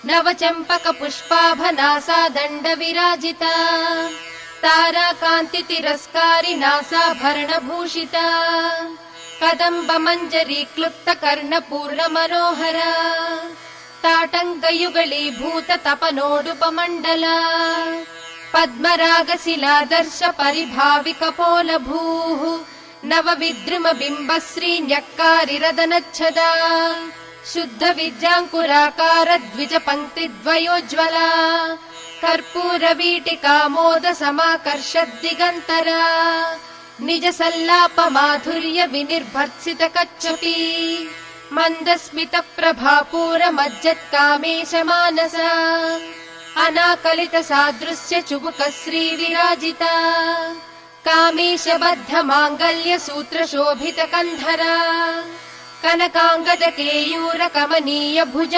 नवचम्पक पुष्पाभनासा दण्ड विराजिता ताराकान्ति तिरस्कारि नासाभरणभूषिता कदम्ब मञ्जरी क्लुप्त कर्णपूर्ण मनोहरा ताटङ्कयुगलीभूत तपनोडुपमण्डला पद्मरागशिलादर्श परिभावि कपोलभूः नव विद्रुम बिम्बश्री न्यक्कारिरदनच्छदा शुद्ध विद्याङ्कुराकार द्विज पङ्क्तिद्वयोज्ज्वला कर्पूरवीटिकामोद समाकर्षद्दिगन्तरा निज सल्लाप माधुर्य विनिर्भर्त्सित कच्छपि मन्दस्मित प्रभापूर मज्जत्कामेश मानसा अनाकलित सादृश्य चुबुक श्री विराजिता कामेश बद्ध माङ्गल्य सूत्र शोभित कन्धरा कनकाङ्गद केयूर कमनीय भुजा